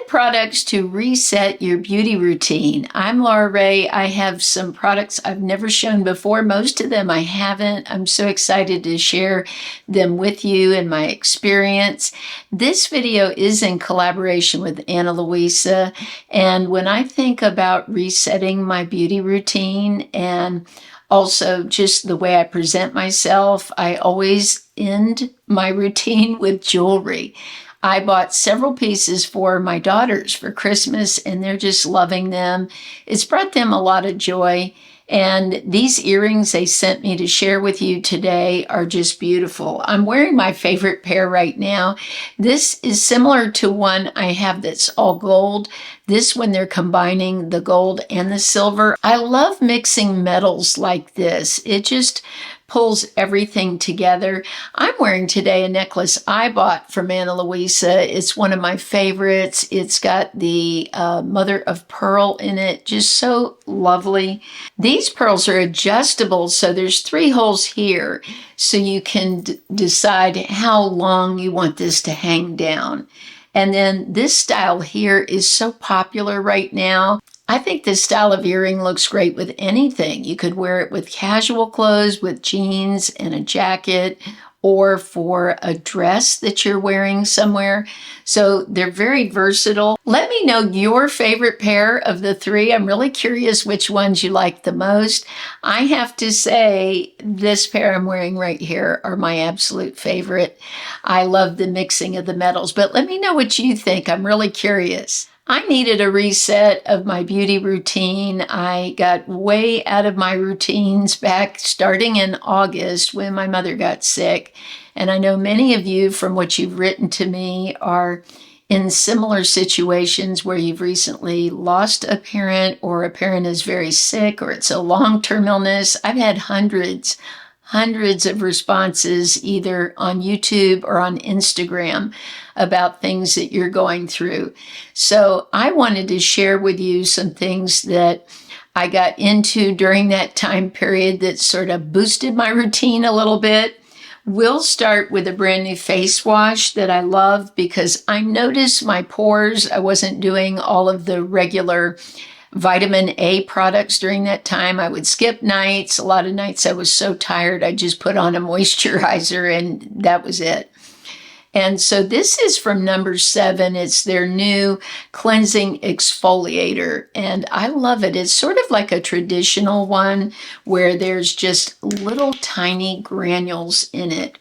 10 products to reset your beauty routine. I'm Laura Ray. I have some products I've never shown before. Most of them I haven't. I'm so excited to share them with you and my experience. This video is in collaboration with Ana Luisa. And when I think about resetting my beauty routine and also just the way I present myself, I always end my routine with jewelry. I bought several pieces for my daughters for Christmas, and they're just loving them. It's brought them a lot of joy. And these earrings they sent me to share with you today are just beautiful. I'm wearing my favorite pair right now. This is similar to one I have that's all gold. This one they're combining the gold and the silver. I love mixing metals like this. It just pulls everything together. I'm wearing today a necklace I bought from Ana Luisa. It's one of my favorites. It's got the mother of pearl in it. Just so lovely. These pearls are adjustable, so there's 3 holes here, so you can decide how long you want this to hang down. And then this style here is so popular right now. I think this style of earring looks great with anything. You could wear it with casual clothes, with jeans and a jacket, or for a dress that you're wearing somewhere. So they're very versatile. Let me know your favorite pair of the 3. I'm really curious which ones you like the most. I have to say this pair I'm wearing right here are my absolute favorite. I love the mixing of the metals, but let me know what you think. I'm really curious. I needed a reset of my beauty routine. I got way out of my routines back starting in August when my mother got sick. And I know many of you, from what you've written to me, are in similar situations where you've recently lost a parent, or a parent is very sick, or it's a long-term illness. I've had hundreds of responses either on YouTube or on Instagram about things that you're going through. So I wanted to share with you some things that I got into during that time period that sort of boosted my routine a little bit. We'll start with a brand new face wash that I love because I noticed my pores. I wasn't doing all of the regular vitamin A products during that time. I would skip nights. A lot of nights I was so tired, I just put on a moisturizer and that was it. And so this is from number 7. It's their new cleansing exfoliator. And I love it. It's sort of like a traditional one where there's just little tiny granules in it.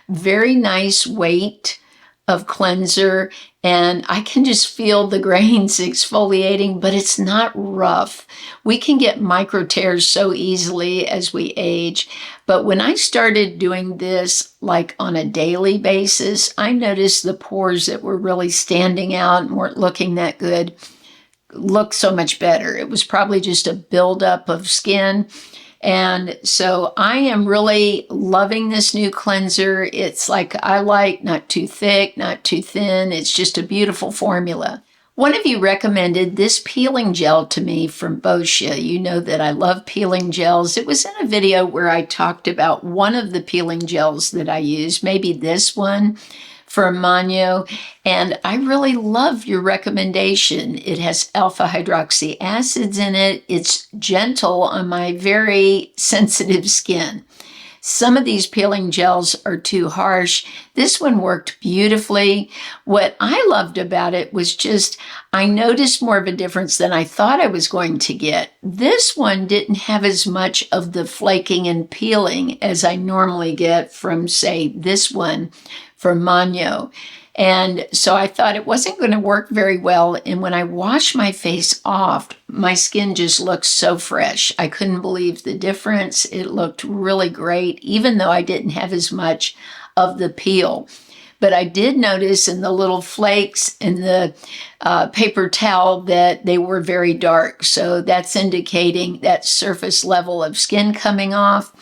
Very nice weight of cleanser, and I can just feel the grains exfoliating, but it's not rough. We can get micro tears so easily as we age, but when I started doing this like on a daily basis, I noticed the pores that were really standing out and weren't looking that good looked so much better. It was probably just a buildup of skin. And so I am really loving this new cleanser. It's like I like, not too thick, not too thin. It's just a beautiful formula. One of you recommended this peeling gel to me from Boscia. You know that I love peeling gels. It was in a video where I talked about one of the peeling gels that I use, maybe this one from Magno, and I really love your recommendation. It has alpha hydroxy acids in it. It's gentle on my very sensitive skin. Some of these peeling gels are too harsh. This one worked beautifully. What I loved about it was just, I noticed more of a difference than I thought I was going to get. This one didn't have as much of the flaking and peeling as I normally get from, say, this one from Magno. And so I thought it wasn't going to work very well. And when I washed my face off, my skin just looked so fresh. I couldn't believe the difference. It looked really great, even though I didn't have as much of the peel. But I did notice in the little flakes in the paper towel that they were very dark. So that's indicating that surface level of skin coming off.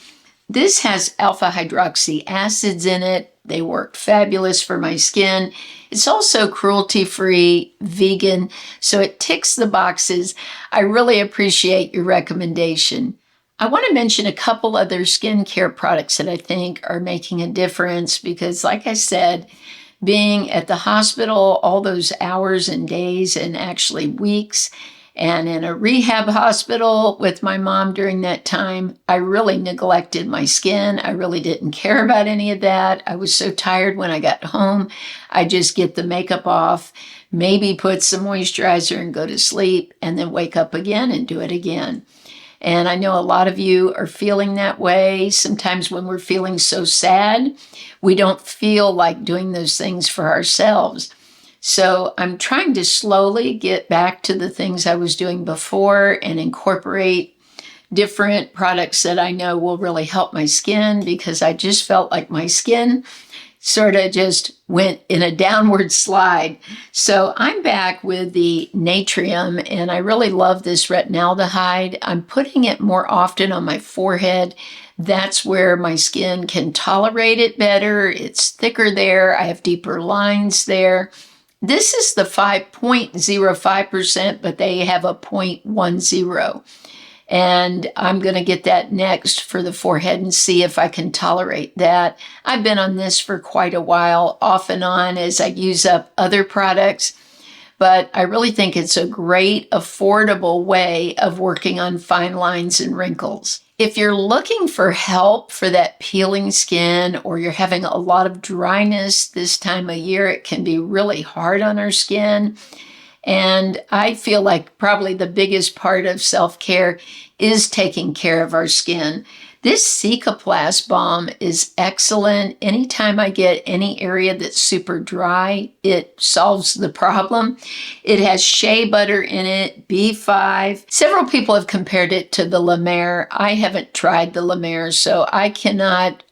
This has alpha hydroxy acids in it. They work fabulous for my skin. It's also cruelty-free, vegan, so it ticks the boxes. I really appreciate your recommendation. I want to mention a couple other skincare products that I think are making a difference because, like I said, being at the hospital all those hours and days and actually weeks, and in a rehab hospital with my mom during that time, I really neglected my skin. I really didn't care about any of that. I was so tired when I got home. I just get the makeup off, maybe put some moisturizer and go to sleep, and then wake up again and do it again. And I know a lot of you are feeling that way. Sometimes when we're feeling so sad, we don't feel like doing those things for ourselves. So I'm trying to slowly get back to the things I was doing before and incorporate different products that I know will really help my skin, because I just felt like my skin sort of just went in a downward slide. So I'm back with the Natrium, and I really love this retinaldehyde. I'm putting it more often on my forehead. That's where my skin can tolerate it better. It's thicker there. I have deeper lines there. This is the 5.05%, but they have a 0.10. And I'm going to get that next for the forehead and see if I can tolerate that. I've been on this for quite a while, off and on, as I use up other products. But I really think it's a great, affordable way of working on fine lines and wrinkles. If you're looking for help for that peeling skin, or you're having a lot of dryness this time of year, it can be really hard on our skin. And I feel like probably the biggest part of self-care is taking care of our skin. This Cicaplast balm is excellent. Anytime I get any area that's super dry, it solves the problem. It has shea butter in it, B5. Several people have compared it to the La Mer. I haven't tried the La Mer, so I cannot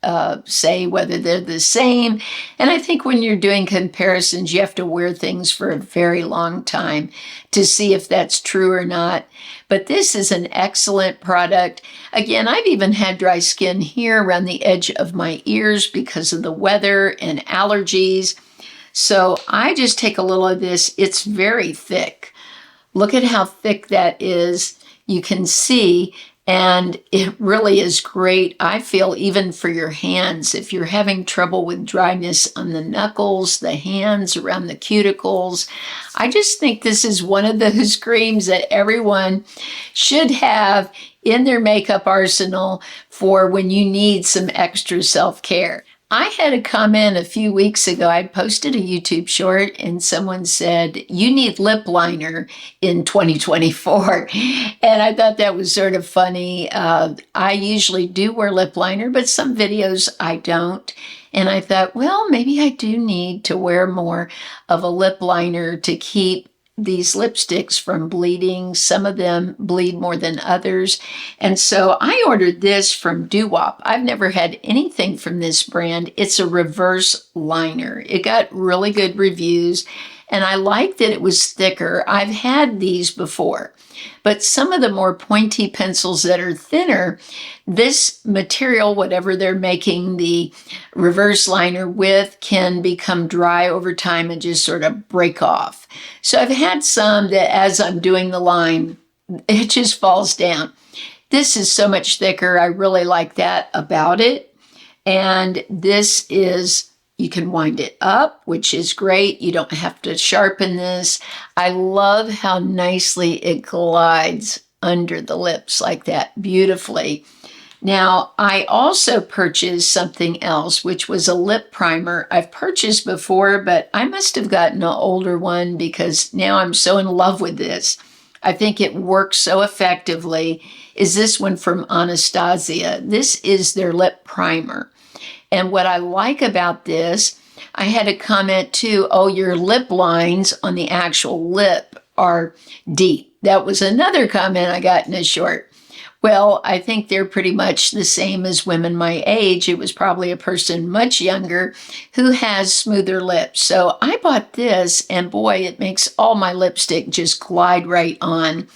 say whether they're the same. And I think when you're doing comparisons, you have to wear things for a very long time to see if that's true or not. But this is an excellent product. Again, I've even had dry skin here around the edge of my ears because of the weather and allergies. So I just take a little of this. It's very thick. Look at how thick that is. You can see, and it really is great, I feel, even for your hands. If you're having trouble with dryness on the knuckles, the hands, around the cuticles, I just think this is one of those creams that everyone should have in their makeup arsenal for when you need some extra self-care. I had a comment a few weeks ago. I posted a YouTube short and someone said, you need lip liner in 2024. And I thought that was sort of funny. I usually do wear lip liner, but some videos I don't. And I thought, well, maybe I do need to wear more of a lip liner to keep these lipsticks from bleeding. Some of them bleed more than others. And so I ordered this from Doo-Wop. I've never had anything from this brand. It's a reverse liner. It got really good reviews, and I liked that it was thicker. I've had these before, but some of the more pointy pencils that are thinner, this material, whatever they're making the reverse liner with, can become dry over time and just sort of break off. So I've had some that as I'm doing the line, it just falls down. This is so much thicker. I really like that about it. And this is, you can wind it up, which is great. You don't have to sharpen this. I love how nicely it glides under the lips like that, beautifully. Now, I also purchased something else, which was a lip primer. I've purchased before, but I must have gotten an older one because now I'm so in love with this. I think it works so effectively. Is this one from Anastasia? This is their lip primer. And what I like about this, I had a comment too, oh, your lip lines on the actual lip are deep. That was another comment I got in a short. Well, I think they're pretty much the same as women my age. It was probably a person much younger who has smoother lips. So I bought this, and boy, it makes all my lipstick just glide right on.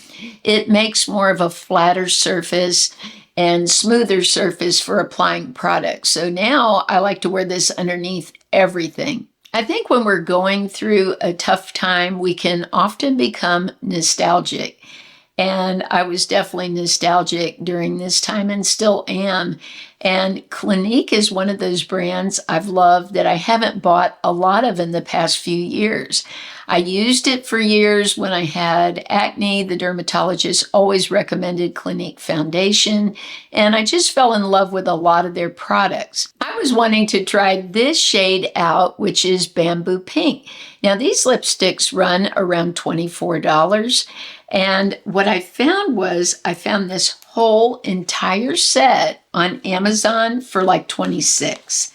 It makes more of a flatter surface and smoother surface for applying products. So now I like to wear this underneath everything. I think when we're going through a tough time, we can often become nostalgic. And I was definitely nostalgic during this time and still am. And Clinique is one of those brands I've loved that I haven't bought a lot of in the past few years. I used it for years when I had acne. The dermatologist always recommended Clinique foundation, and I just fell in love with a lot of their products. I was wanting to try this shade out, which is Bamboo Pink. Now, these lipsticks run around $24, and what I found was I found this whole entire set on Amazon for like $26.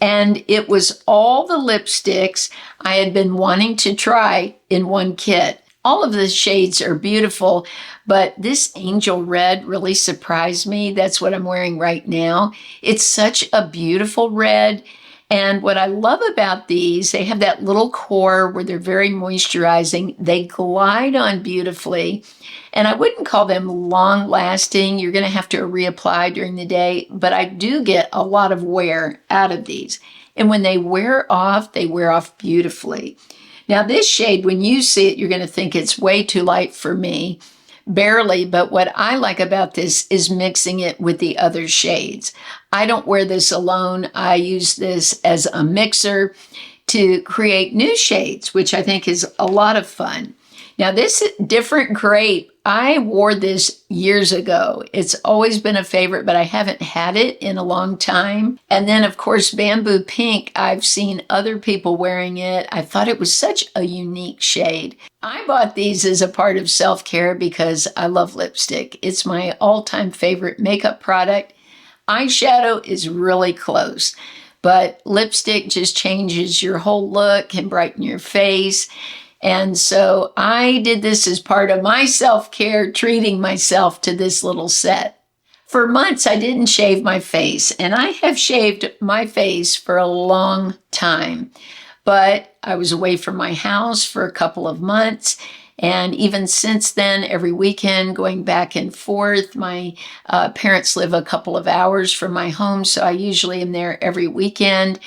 And it was all the lipsticks I had been wanting to try in one kit. All of the shades are beautiful, but this angel red really surprised me. That's what I'm wearing right now. It's such a beautiful red. And what I love about these, they have that little core where they're very moisturizing. They glide on beautifully. And I wouldn't call them long lasting. You're going to have to reapply during the day, but I do get a lot of wear out of these. And when they wear off beautifully. Now this shade, when you see it, you're going to think it's way too light for me. Barely, but what I like about this is mixing it with the other shades. I don't wear this alone. I use this as a mixer to create new shades, which I think is a lot of fun. Now this different grape, I wore this years ago. It's always been a favorite, but I haven't had it in a long time. And then of course, Bamboo Pink, I've seen other people wearing it. I thought it was such a unique shade. I bought these as a part of self-care because I love lipstick. It's my all-time favorite makeup product. Eyeshadow is really close, but lipstick just changes your whole look and brighten your face. And so I did this as part of my self-care, treating myself to this little set. For months, I didn't shave my face, and I have shaved my face for a long time. But I was away from my house for a couple of months, and even since then, every weekend, going back and forth. My parents live a couple of hours from my home, so I usually am there every weekend.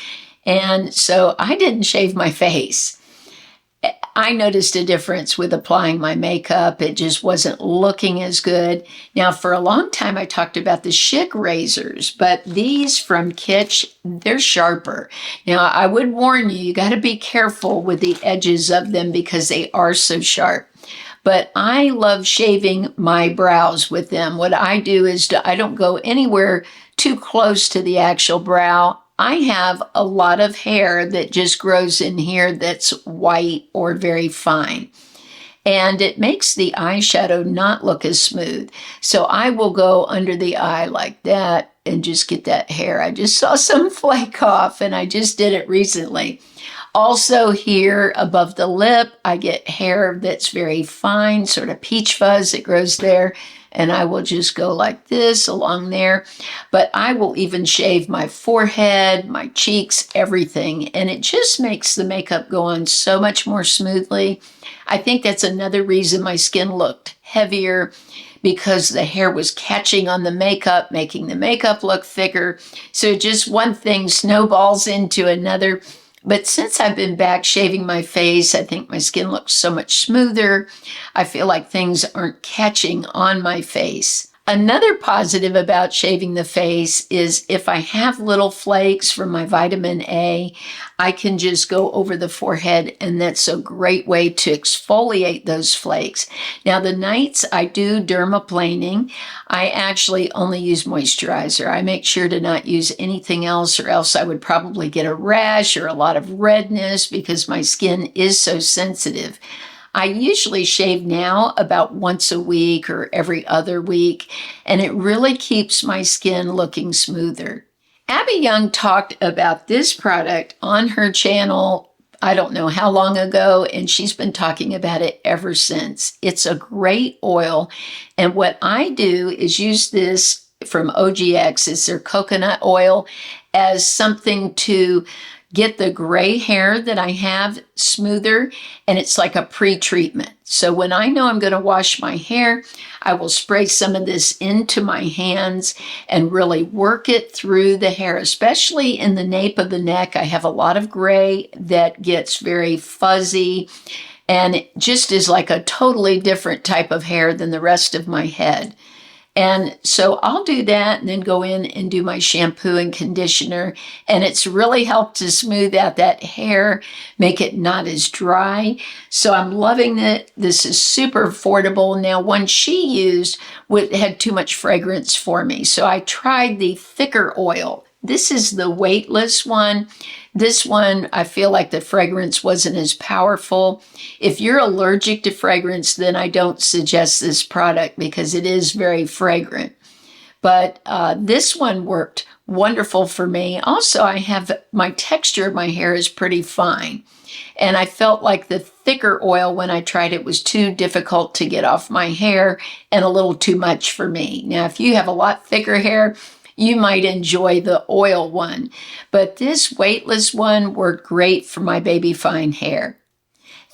And so I didn't shave my face. I noticed a difference with applying my makeup. It just wasn't looking as good. Now, for a long time, I talked about the Schick razors, but these from Kitsch, they're sharper. Now, I would warn you, you got to be careful with the edges of them because they are so sharp. But I love shaving my brows with them. What I do is I don't go anywhere too close to the actual brow. I have a lot of hair that just grows in here that's white or very fine. And it makes the eyeshadow not look as smooth. So I will go under the eye like that and just get that hair. I just saw some flake off and I just did it recently. Also here above the lip, I get hair that's very fine, sort of peach fuzz that grows there. And I will just go like this along there. But I will even shave my forehead, my cheeks, everything. And it just makes the makeup go on so much more smoothly. I think that's another reason my skin looked heavier, because the hair was catching on the makeup, making the makeup look thicker. So just one thing snowballs into another. But since I've been back shaving my face, I think my skin looks so much smoother. I feel like things aren't catching on my face. Another positive about shaving the face is if I have little flakes from my vitamin A, I can just go over the forehead, and that's a great way to exfoliate those flakes. Now, the nights I do dermaplaning, I actually only use moisturizer. I make sure to not use anything else, or else I would probably get a rash or a lot of redness because my skin is so sensitive. I usually shave now about once a week or every other week, and it really keeps my skin looking smoother. Abby Young talked about this product on her channel, I don't know how long ago, and she's been talking about it ever since. It's a great oil, and what I do is use this from OGX, it's their coconut oil, as something to get the gray hair that I have smoother, and it's like a pre-treatment. So when I know I'm going to wash my hair, I will spray some of this into my hands and really work it through the hair, especially in the nape of the neck. I have a lot of gray that gets very fuzzy, and it just is like a totally different type of hair than the rest of my head. And so I'll do that and then go in and do my shampoo and conditioner. And it's really helped to smooth out that hair, make it not as dry. So I'm loving it. This is super affordable. Now, one she used had too much fragrance for me. So I tried the thicker oil. This is the weightless one. This one, I feel like the fragrance wasn't as powerful. If you're allergic to fragrance, then I don't suggest this product because it is very fragrant. But this one worked wonderful for me. Also, I have my texture of my hair is pretty fine. And I felt like the thicker oil when I tried it was too difficult to get off my hair and a little too much for me. Now, if you have a lot thicker hair, you might enjoy the oil one, but this weightless one worked great for my baby fine hair.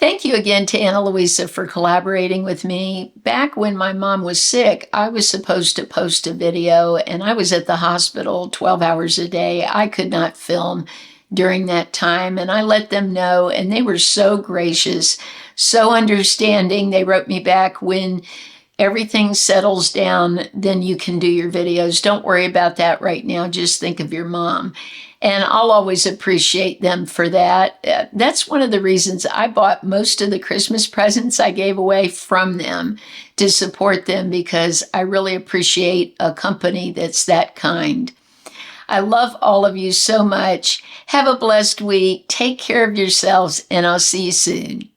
Thank you again to Ana Luisa for collaborating with me. Back when my mom was sick, I was supposed to post a video and I was at the hospital 12 hours a day. I could not film during that time, and I let them know, and they were so gracious, so understanding. They wrote me back, when everything settles down, then you can do your videos. Don't worry about that right now. Just think of your mom. And I'll always appreciate them for that. That's one of the reasons I bought most of the Christmas presents I gave away from them, to support them, because I really appreciate a company that's that kind. I love all of you so much. Have a blessed week. Take care of yourselves, and I'll see you soon.